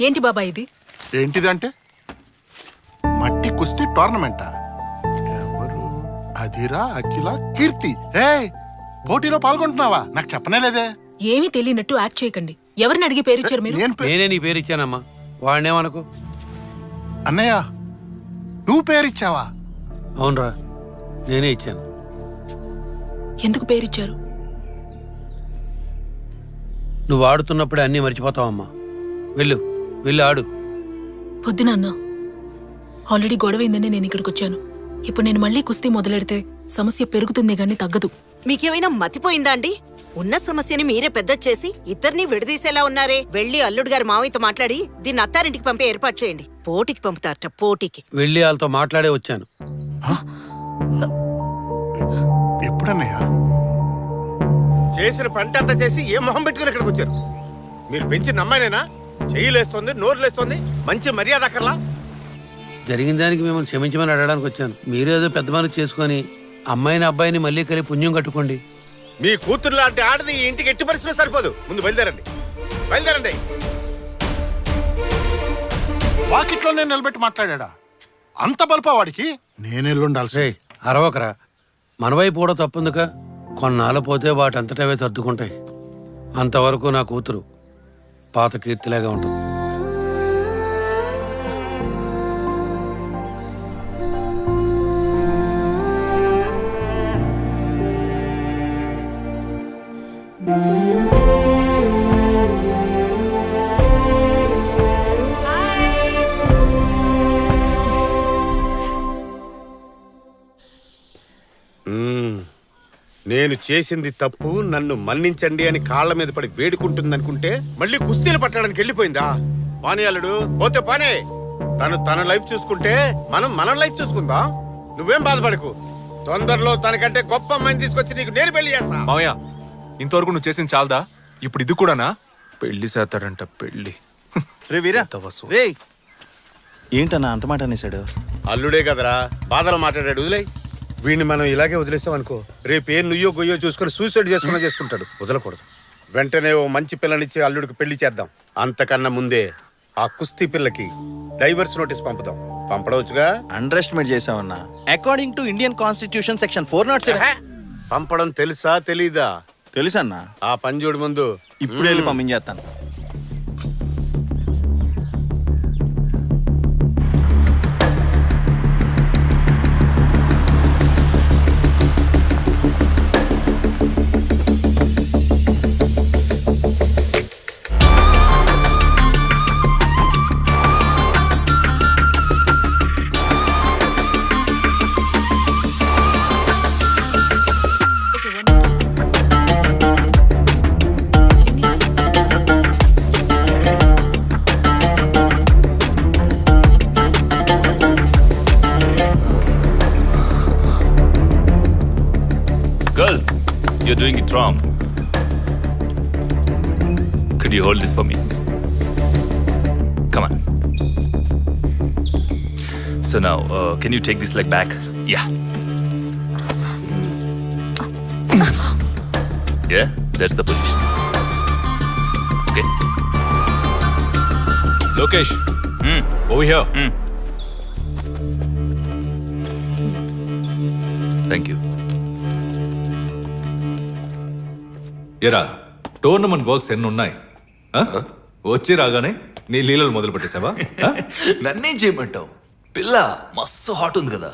ఏంటి బాబా ఇది? ఏంటిదంటే మట్టి కుస్తీ టోర్నమెంటా? ఎవరు? అధిరా, అఖిల, కీర్తి. పోటీలో పాల్గొంటున్నావా? నాకు చెప్పనే లేదే. ఏమీ తెలియనట్టు యాక్ట్ చేయకండి. ఎవరిని అడిగి పేరిచ్చారు మీరు? నేనే నీ పేరు ఇచ్చానమ్మా, వాడినేమనుకో. అన్నయ్య, నువ్వు పేరిచ్చావా? అవునరా, నేనే ఇచ్చాను. ఎందుకు పేరిచ్చారు? నువ్వు ఆడుతున్నప్పుడే అన్నీ మర్చిపోతావమ్మా. వెళ్ళు ఆడు. పొద్దునన్నా ఆల్రెడీ గొడవైందని నేను ఇక్కడికి వచ్చాను. ఇప్పుడు నేను మళ్ళీ కుస్తీ మొదలెడితే సమస్య పెరుగుతుంది గానీ తగ్గదు. మీకేమైనా మతిపోయిందా అండి? ఉన్న సమస్యని మీరే పెద్ద చేసి ఇద్దరిని విడదీసేలా ఉన్నారే. వెళ్ళి అల్లుడు గారి మావయ్యతో మాట్లాడి దీన్ని అత్తారింటికి పంపే ఏర్పాటు చేయండి. పోటీకి పంపుతారట, పోటీకి. వెళ్ళి వాళ్ళతో మాట్లాడే వచ్చాను. ఎప్పుడన్నయ్యా? చేసిన పంట అంతా చేసి ఏ మొహం పెట్టుకుని ఇక్కడికి వచ్చారు? మీరు పెంచిన అమ్మాయినేనా? చెయ్యిలేస్తోంది, నోరులేస్తోంది, మంచి మర్యాద అక్కర్లా? జరిగిన దానికి మిమ్మల్ని క్షమించమని అడగడానికి వచ్చాను. మీరేదో పెద్ద మనసు చేసుకొని అమ్మాయిని అబ్బాయిని మళ్ళీ కలిపి పుణ్యం కట్టుకోండి. మీ కూతురు లాంటి ఆడది ఈ ఇంటికి ఎట్టి పరిస్థితుల్లో సరిపోదు. ముందు బయలుదేరండి. వాకిట్లోనే నిలబెట్టి మాట్లాడా? అంత బల్పా వాడికి? నేనెళ్ళుండాల్సి. అరవకరా, మనవైపు కూడా తప్పుందిక. కొన్నాళ్ళు పోతే వాటంతటవే సర్దుకుంటాయి. అంతవరకు నా కూతురు పాత కీర్తిలాగా ఉంటుంది. నేను చేసింది తప్పు, నన్ను మన్నించండి అని కాళ్ల మీద పడి వేడుకుంటుందనుకుంటే మళ్ళీ కుస్తీలు పట్టడానికి వెళ్ళిపోయిందా? పానీ అల్లుడు, పోతే పానే. తన లైఫ్ చూసుకుంటే మన లైఫ్ చూసుకుందా. నువ్వేం బాధపడకు. తొందరలో తనకంటే గొప్ప అమ్మాయిని తీసుకొచ్చి నీకు నేను పెళ్లి చేస్తా. మావయ్య, ఇంతవరకు నువ్వు చేసింది చాలదా? ఇప్పుడు ఇది కూడానా? పెళ్లి చేస్తాడంట, పెళ్లి. రే వీరా, రే ఏంటన్నా అంత మాట అనేసాడు? అల్లుడే కదరా, బాధలో మాట్లాడాడు. వదిలే వీడిని మనం ఇలాగే వదిలేస్తాం అనుకో, రేపు ఏం నుయ్యో గొయ్యో చూసుకొని సూసైడ్ చేసుకుంటాడు. వదలకూడదు. వెంటనే ఓ మంచి పిల్లనిచ్చి అల్లుడికి పెళ్లి చేద్దాం. అంతకన్నా ముందే ఆ కుస్తీ పిల్లకి డైవర్స్ నోటీస్ పంపడవచ్చుగా. అండర్ ఎస్టిమేట్ చేసావన్నా. According to Indian constitution section 407 పంపడం తెలుసా తెలీదా? తెలుసన్నా. ఆ పని చూడు ముందు. ఇప్పుడు వెళ్ళి పంపించేస్తాను. Girls, you're doing it wrong. Could you hold this for me? Come on. So now, can you take this leg back? Yeah. Yeah, that's the position. Okay. Lokesh, over here. Thank you. ఎరా, tournament works ఎన్ని ఉన్నాయి? వచ్చి రాగానే నీ లీలలు మొదలు పెట్టేసావా? నన్నేం చేయమంటావు? పిల్ల మస్తు హాట్ ఉంది కదా.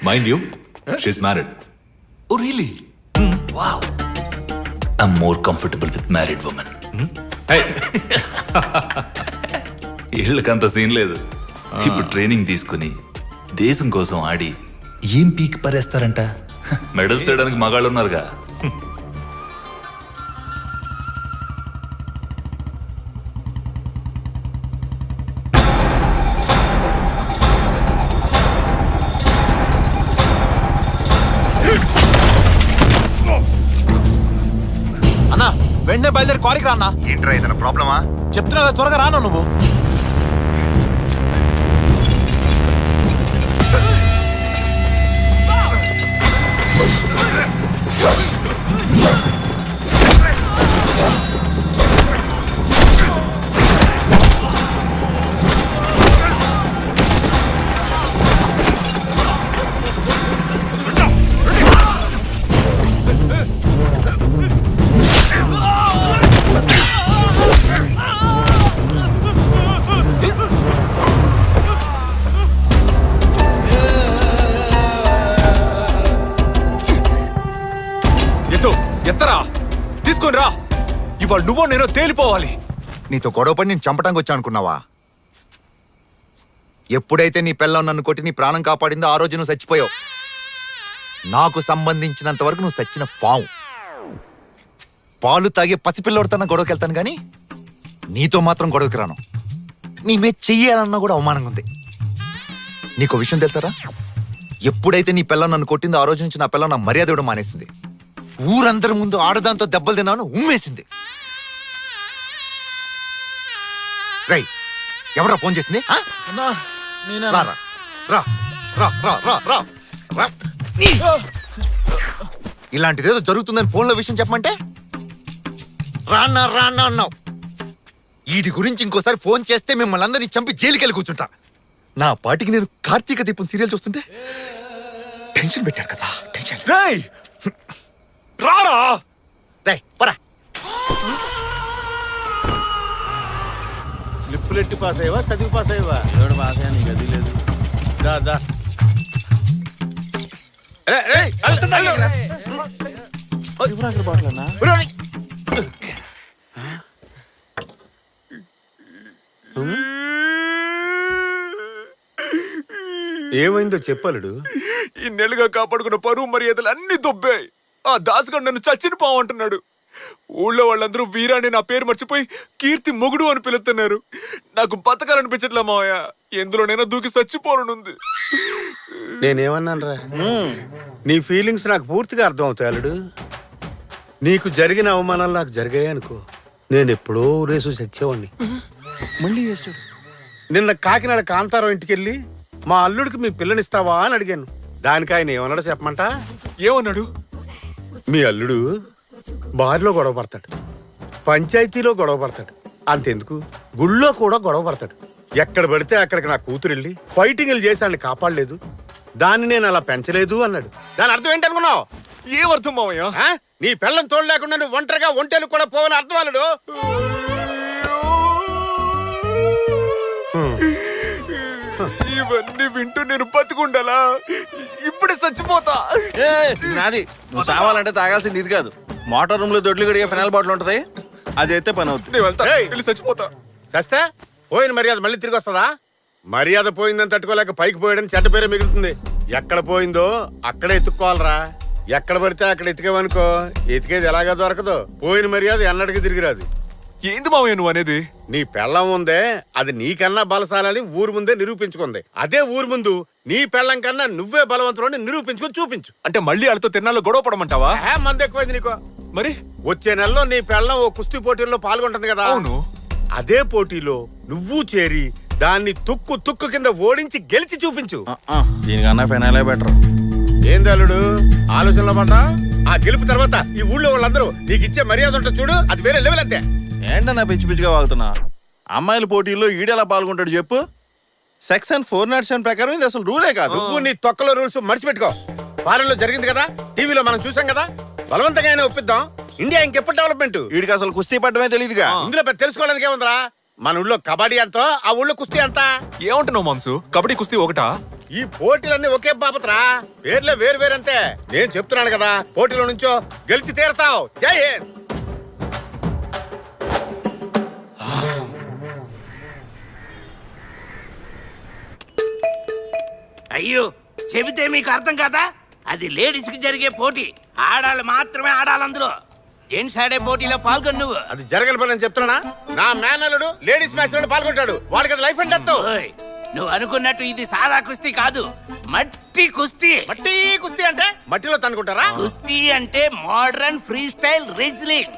Mind you, she's married. Oh really? Wow. I'm more comfortable with married women. Hey. వీళ్ళకంత సీన్ లేదు. ఇప్పుడు ట్రైనింగ్ తీసుకుని దేశం కోసం ఆడి ఏం పీక్ పరేస్తారంట. మెడల్స్ చేయడానికి మగాళ్ళు ఉన్నారుగా. అన్నా వెంటనే బయలుదేరి కాడికి రా అన్నా. ఏంట్రా ఏదైనా ప్రాబ్లమా? చెప్తున్నా కదా, త్వరగా రాను నువ్వు. ఇవాళ నువ్వో నేనో తేలిపోవాలి. నీతో గొడవపడి నేను చంపటానికి వచ్చా అనుకున్నావా? ఎప్పుడైతే నీ పిల్లం నన్ను కొట్టి నీ ప్రాణం కాపాడిందో ఆ రోజు నువ్వు చచ్చిపోయావు. నాకు సంబంధించినంత వరకు నువ్వు చచ్చిన పావు. పాలు తాగే పసిపిల్లడితోన్న గొడవకి వెళ్తాను కానీ నీతో మాత్రం గొడవకి రాను. నీ మీద చెయ్యాలన్నా కూడా అవమానంగా ఉంది. నీకు విషయం తెలుసారా? ఎప్పుడైతే నీ పిల్లం నన్ను కొట్టిందో ఆ రోజు నుంచి నా పిల్లం నా మర్యాద ఇవ్వడం మానేసింది. ఊరందరి ముందు ఆడదాంతో దెబ్బలు తిన్నాను ఉమ్మేసింది. రై, ఎవరా ఫోన్ చేసింది? ఆ? అన్నా నేనా? రా, రా, రా, రా, రా, రా, రా, రా. ఇలాంటిదేదో జరుగుతుందని ఫోన్లో విషయం చెప్పమంటే రానా రానా అన్నావు. వీటి గురించి ఇంకోసారి ఫోన్ చేస్తే మిమ్మల్ని అందరినీ చంపి జైలుకెళ్ళి కూర్చుంటా. నా పాటికి నేను కార్తీక దీపం సీరియల్ చూస్తుంటే టెన్షన్ పెట్టారు కదా. టెన్షన్ రేయ్ రారా. రై పరా. స్లిప్పులెట్టి పాస్ అయ్యవా, చదివి పాస్ అయ్యవా? పాస్ అయ్యా, నీకు అది లేదు. దా, దా. రే, రే, అల్లు, అల్లు. బాటిల్ అన్నా? ఉరు, ఉరు. ఏమైందో చెప్పాలడు? ఈ నెలగా కాపాడుకున్న పరువు మర్యాదలు అన్ని దొబ్బాయి. ఆ దాసుగాడు నన్ను చచ్చిన పావంటున్నాడు. ఊళ్ళో వాళ్ళందరూ వీరాని నా పేరు మర్చిపోయి కీర్తి మొగుడు అని పిలుస్తున్నారు. నాకు బతకాలనిపించట్లే మావయ్య. ఎందులోనైనా దూకి చచ్చిపోనుంది. నేనేమన్నాను రా? నీ ఫీలింగ్స్ నాకు పూర్తిగా అర్థం అవుతాయి అల్లుడు. నీకు జరిగిన అవమానాలు నాకు జరిగాయి అనుకో, నేను ఎప్పుడో రేసు చచ్చేవాడిని. మళ్ళీ చేస్తాడు. నిన్న కాకినాడ కాంతారావు ఇంటికెళ్ళి మా అల్లుడికి మీ పిల్లనిస్తావా అని అడిగాను. దానికి ఆయన ఏమన్నాడో చెప్పమంట? ఏమన్నాడు? మీ అల్లుడు బారిలో గొడవ పడతాడు, పంచాయతీలో గొడవ పడతాడు, అంతెందుకు గుళ్ళో కూడా గొడవ పడతాడు. ఎక్కడ పడితే అక్కడికి నా కూతురు వెళ్ళి ఫైటింగ్లు చేసి కాపాడలేదు, దాన్ని నేను అలా పెంచలేదు అన్నాడు. దాని అర్థం ఏంటనుకున్నావు? ఏమర్థం మావయ్య? ఆ? నీ పిల్లని తోడు లేకుండా నువ్వు ఒంటరిగా ఒంటేలు కూడా పోవని అర్థం అల్లుడు. ఇవన్నీ వింటూ నేను బతుకుండాలా? ఇప్పుడే చచ్చిపోతా. నాది నువ్వు చావాలంటే తాగాల్సింది ఇది కాదు. మోటార్ రూమ్ లో దొడ్లు గడిగే ఫినాల్ బాటిల్ ఉంటది, అది అయితే పని అవుతుంది. నేను వెళ్తా. ఏయ్. వెళ్ళి చచ్చిపోతా. సస్తే పోయిన మర్యాద మళ్ళీ తిరిగి వస్తుందా? మర్యాద పోయిందని తట్టుకోలేక పైకి పోయడం చెడ్డ పేరే మిగులుతుంది. ఎక్కడ పోయిందో అక్కడే ఎత్తుక్కోవాలరా. ఎక్కడ పడితే అక్కడ ఎతికేవనుకో, ఎతికేది ఎలాగా దొరకదు. పోయిన మర్యాద ఎన్నటికీ తిరిగిరాదు. ఏంది మావయ్య నువ్వు అనేది? నీ పెళ్ళం ఉందే, అది నీకన్నా బలశాలని ఊరు ముందే నిరూపించుకుంది. అదే ఊరు ముందు నీ పెళ్ళం కన్నా నువ్వే బలవంతులని నిరూపించుకొని చూపించు. అంటే మళ్ళీ వాళ్ళతో తిన్నాలో గొడవ పడమంటావా? మంది ఎక్కువైంది నీకో. మరి వచ్చే నెలలో నీ పెళ్ళం ఓ కుస్తీ పోటీల్లో పాల్గొంటుంది కదా. అవును. అదే పోటీలో నువ్వు చేరి దాన్ని తుక్కు తుక్కు కింద ఓడించి గెలిచి చూపించు. దీనికన్నా ఫినాలే బెటర్. ఏంది అల్లుడు ఆలోచనలో పడ్డా? ఆ గెలుపు తర్వాత ఈ ఊళ్ళో వాళ్ళందరూ నీకు ఇచ్చే మర్యాద ఉంటుంది చూడు, అది వేరే లెవెల్ అంతే. ఏంటన్నా పిచ్చి పిచ్చిగా వాగుతున్నా? అమ్మాయిల పోటీల్లో ఈడెలా పాల్గొంటాడు చెప్పు? సెక్షన్ 407 ప్రకారం ఇది అసలు రూలే కాదు. నువ్వు నీ తొక్కలో రూల్స్ మర్చిపెట్టుకో. ఫారెన్ లో జరిగింది కదా, టీవీలో మనం చూసాం కదా. బలవంతంగా అయినా ఒప్పిద్దాం. ఇండియా ఇంకెప్పుడు డెవలప్మెంట్? వీడికి అసలు కుస్తీ పట్టమే తెలియదుగా. ఇందులో పెద్ద తెలుసుకోవడానికి ఏముందిరా? మన ఊళ్ళో కబడ్డీ ఎంతో, ఆ ఊళ్ళో కుస్తీ ఎంత? ఏమంటున్నావు మాంసు? కబడ్డీ కుస్తీ ఒకటా? ఈ పోటీలన్నీ ఒకే బాపత్రా, పేర్లే వేరు వేరంతే. నేను చెప్తున్నాను కదా, పోటీలో నుంచో గెలిచి తీరతావు. జై హింద్. అయ్యో, చెబితే మీకు అర్థం కాదా? అది లేడీస్ కి జరిగే పోటీ. ఆడాళ్ళు మాత్రమే ఆడాలి అందులో. జెంట్స్ ఆడే పోటీలో పాల్గొను నువ్వు. అది జరగని పని అని చెప్తున్నా. నా మేనల్లుడు లేడీస్ మ్యాచ్ లో పాల్గొంటాడు. వాడికి అది లైఫ్ అండ్ డెత్. ఓయ్, నువ్వు అనుకున్నట్టు ఇది సాదా కుస్తీ కాదు, మట్టి కుస్తీ. మట్టి కుస్తీ అంటే మట్టిలో తనుకుంటారా? కుస్తీ అంటే modern free style wrestling,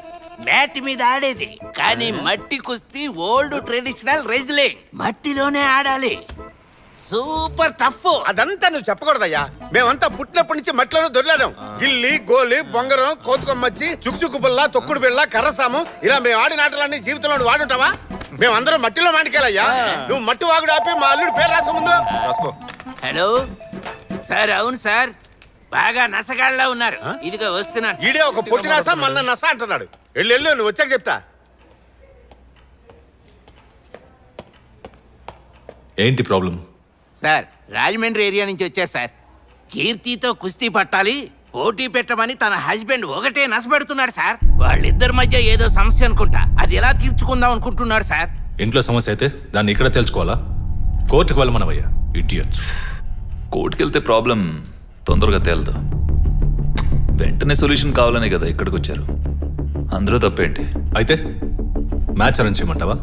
mat మీద ఆడేది. కానీ మట్టి కుస్తీ ఓల్డ్ ట్రెడిషనల్ రెజ్లింగ్, మట్టిలోనే ఆడాలి. Super tough. అదంతా నువ్వు చెప్పకూడదయ్యా. మేమంతా పుట్టినప్పటి నుంచి మట్టిలోనే దొరలేదాం. గిల్లి, గోలి, బొంగరం, కోతుకొమ్మచ్చి, చుక్చుక్కు బిళ్ళ, తొక్కుడు బిళ్ళ, కర్రసాము, ఇలా మేము ఆడిన ఆటలన్నీ జీవితంలో వాడుంటావా? మేమందరం మట్టిలో మాండికేలయ్యా. నువ్వు మట్టి వాగుడు ఆపి మా అల్లుడు పేరు రాసుకో ముందు. రాసుకో. Hello sir. అవును సార్, బాగా నసగాళ్ళ ఉన్నారు. ఇదిగో వస్తున్నారు. ఈడే ఒక పొట్టి నాస మన్న నస అంటున్నాడు. వెళ్ళు, నువ్వు వచ్చాక చెప్తా. ఏంటి ప్రాబ్లం? సార్, రాజమండ్రి ఏరియా నుంచి వచ్చా సార్. కీర్తితో కుస్తీ పట్టాలి, పోటీ పెట్టమని తన హస్బెండ్ ఒకటే నసపెడుతున్నాడు సార్. వాళ్ళిద్దరి మధ్య ఏదో సమస్య అనుకుంటా, అది ఎలా తీర్చుకుందాం అనుకుంటున్నాడు సార్. ఇంట్లో సమస్య అయితే దాన్ని ఇక్కడ తెలుసుకోవాలా? కోర్టుకు వెళ్ళమనవయ్యా, ఇడియట్స్. కోర్టుకి వెళ్తే ప్రాబ్లం తొందరగా తేలదు. వెంటనే సొల్యూషన్ కావాలనే కదా ఇక్కడికి వచ్చారు. అందులో తప్పేంటి? అయితే మ్యాచ్ అరేంజ్ చేయమంటావా?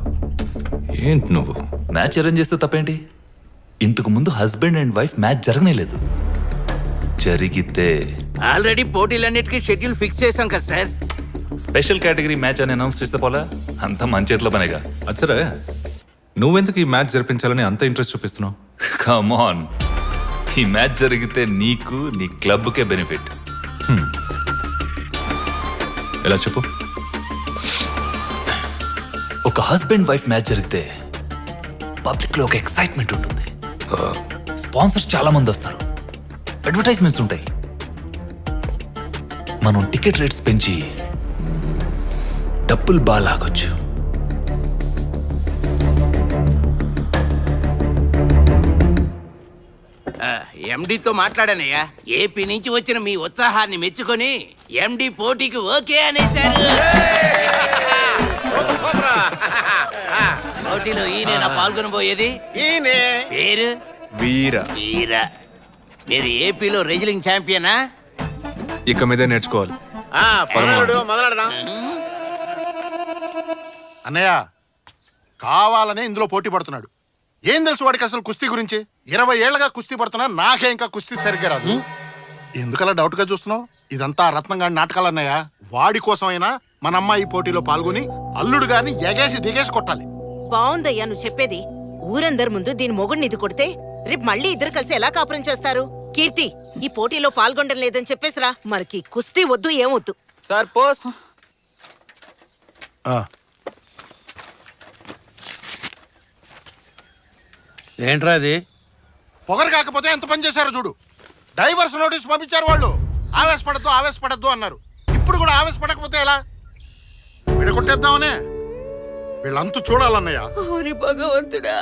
ఏంటి నువ్వు? మ్యాచ్ అరేంజ్ చేస్తే తప్పేంటి? ఇంతకు ముందు హస్బెండ్ అండ్ వైఫ్ మ్యాచ్ జరగనేలేదు. జరిగితే ఆల్రెడీ పోటీలన్నిటికీ షెడ్యూల్ ఫిక్స్ చేశాం కదా సార్. స్పెషల్ కేటగిరీ మ్యాచ్ అని అనౌన్స్ చేస్తే పోలా? అంతా మన చేతిలో పనేగా. అది సరే, నువ్వెందుకు ఈ మ్యాచ్ జరిపించాలని అంత ఇంట్రెస్ట్ చూపిస్తున్నావు? కమ్ ఆన్, ఈ మ్యాచ్ జరిగితే నీకు నీ క్లబ్కే బెనిఫిట్. ఎలా చెప్పు? ఒక హస్బెండ్ వైఫ్ మ్యాచ్ జరిగితే పబ్లిక్ లో ఒక ఎక్సైట్మెంట్ ఉంటుంది. స్పాన్సర్స్ చాలా మంది వస్తారు, అడ్వర్టైజ్మెంట్స్ ఉంటాయి. మనం టికెట్ రేట్స్ పెంచి డబ్బులు బాగా లాగొచ్చు. ఎండితో మాట్లాడానయ్యా. ఏపీ నుంచి వచ్చిన మీ ఉత్సాహాన్ని మెచ్చుకొని ఎండి పోటీకి ఓకే అనేశారు. పోటీలో ఈయన పాల్గొనబోయేది. ఈయనే పేరు వీర. వీర. మీరు ఏపీలో రెజ్లింగ్ ఛాంపియనా? ఇక మీదే నేర్చుకోవాలి. మొదలెడదాం. అన్నయ్య కావాలనే ఇందులో పోటీ పడుతున్నాడు. ఏం తెలుసు వాడికి అసలు కుస్తీ గురించి? 20 ఏళ్లుగా కుస్తీ పడుతున్నా, నాకే ఇంకా కుస్తీ సరిగ్గా రాదు. ఎందుకలా డౌట్ గా చూస్తున్నావు? ఇదంతా రత్నం గారి నాటకాలు అన్నయ్య. వాడి కోసమైనా మన అమ్మాయి ఈ పోటీలో పాల్గొని అల్లుడు గారిని ఎగేసి దిగేసి కొట్టాలి. బావుందయ్యా నువ్వు చెప్పేది. ఊరందరి ముందు దీని మొగుడిని ఇది కొడితే రేపు మళ్ళీ ఇద్దరు కలిసి ఎలా కాపురం చేస్తారు? కీర్తి, ఈ పోటీలో పాల్గొనడం లేదని చెప్పేసిరా. మనకి కుస్తీ వద్దు, ఏమొద్దు. Sir post. ఆ, ఏంట్రా అది? పొగరు కాకపోతే ఎంత పని చేశారో చూడు. డైవర్స్ నోటీస్ పంపించారు వాళ్ళు. ఆవేశపడద్దు అన్నారు. ఇప్పుడు కూడా ఆవేశపడకపోతే ఎలా? విడగొట్టేద్దామనే. వీళ్ళంతూ చూడాలన్నయ్య. ఓరి భగవంతుడా.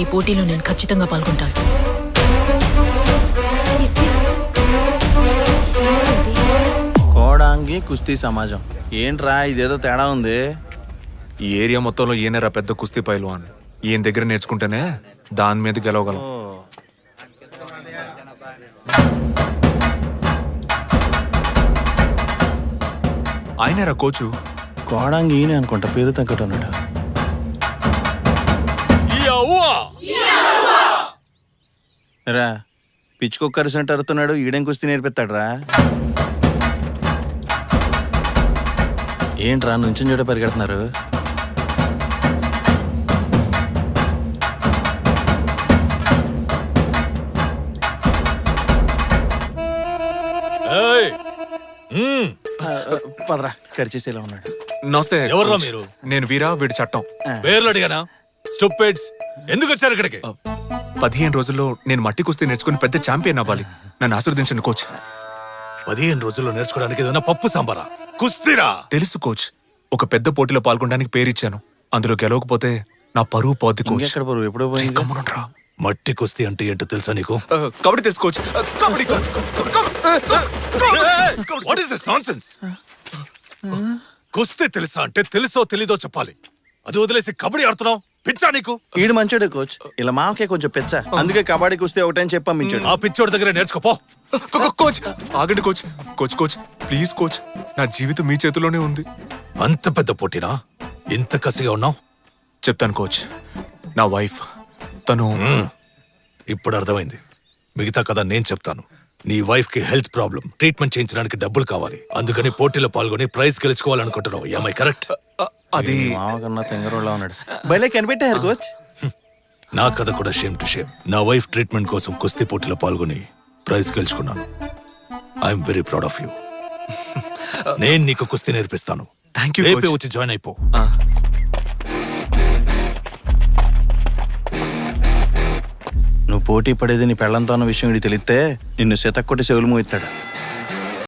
ఈ పోటీలో నేను ఖచ్చితంగా పాల్గొంటాను. కోడాంగి కుస్తీ సమాజం. ఏంట్రా ఇదేదో తేడా ఉంది? ఈ ఏరియా మొత్తంలో ఈయనరా పెద్ద కుస్తీ పైల్వాన్. ఈయన దగ్గర నేర్చుకుంటేనే దాని మీద గెలవగలం. ఆయనరా కోచు. కోడాంగి ఈయనే అనుకుంటా, పేరు తగ్గట్టు ఉన్నాడు. రా పిచ్చుకొక్కరి సెంట్ అరుతున్నాడు, ఈడేం కుస్తీ నేర్పిస్తాడు రా. ఏంట్రా నుంచుని చోట పరిగెడుతున్నారు? పదరా, ఖర్చేసేలా ఉన్నాడు. నమస్తే. ఎవర్రా కోచ్. మీరు? నేను వీరా, వీడి చట్టం. పేర్లు అడిగానా? స్టూపిడ్స్, ఎందుకు వచ్చారు ఇక్కడికి? 15 రోజుల్లో నేను మట్టి కుస్తీ నేర్చుకుని పెద్ద ఛాంపియన్ అవ్వాలి. నన్ను ఆశీర్వదించండి కోచ్. 15 రోజుల్లో నేర్చుకోవడానికి ఏదైనా పప్పు సాంబారా? కుస్తీరా? తెలుసు కోచ్, ఒక పెద్ద పోటీలో పాల్గొనడానికి పేరిచ్చాను. అందులో గెలవకపోతే నా పరువు పోద్ది కోచ్. ఇంకెక్కడ బరువు ఎప్పుడో పోయింది. గమ్మునుండ్రా. మట్టి కుస్తీ అంటే ఏంటో తెలుసా నీకు? కబడ్డీ తెలుసు coach. Kabaddi. What is this nonsense? కుస్తీ తెలుసా అంటే తెలుసో తెలీదో చెప్పాలి. అది వదిలేసి కబడ్డీ ఆడుతున్నావు. పిచ్చా నీకు? ఈడు మంచోడే కోచ్, ఇలా మామకే కొంచెం పెచ్చ, అందుకే కబడ్డీ కుస్తీ ఒకటని చెప్పి పంపించాడు. ఆ పిచ్చోడి దగ్గర నేర్చుకోపో. కోచ్ ఆగండి coach. Coach coach please coach, నా జీవితం మీ చేతిలోనే ఉంది. అంత పెద్ద పోటీనా? ఇంత కసిగా ఉన్నావు? చెప్తాను కోచ్. నా వైఫ్ తను ఇప్పుడు అర్థమైంది. మిగతా కథ నేను చెప్తాను. నీ వైఫ్ కి హెల్త్ ప్రాబ్లం, ట్రీట్మెంట్ చేయించడానికి డబ్బులు కావాలి. అందుకని పోటీలో పాల్గొని ప్రైజ్ గెలుచుకోవాలనుకుంటున్నావు. ఏమై కరెక్ట్? అది మామకన్నా తెంగరోళ్ళ ఉన్నాడు. బయలే కనిపెట్టారు కోచ్. నా కథ కూడా షేమ్ టు షేమ్. నా వైఫ్ ట్రీట్మెంట్ కోసం కుస్తీ పోటీలో పాల్గొని ప్రైజ్ గెలుచుకున్నాను. I'm very proud of you. నేను నీకు కుస్తీ నేర్పిస్తాను. థ్యాంక్ యూ రేపే కోచ్. వచ్చి జాయిన్ అయిపో. నువ్వు పోటీ పడేది నీ పెళ్ళంతో అన్న విషయం ఇది తెలిస్తే నిన్ను శతక్కొట్టి చెవులు మోయిస్తాడు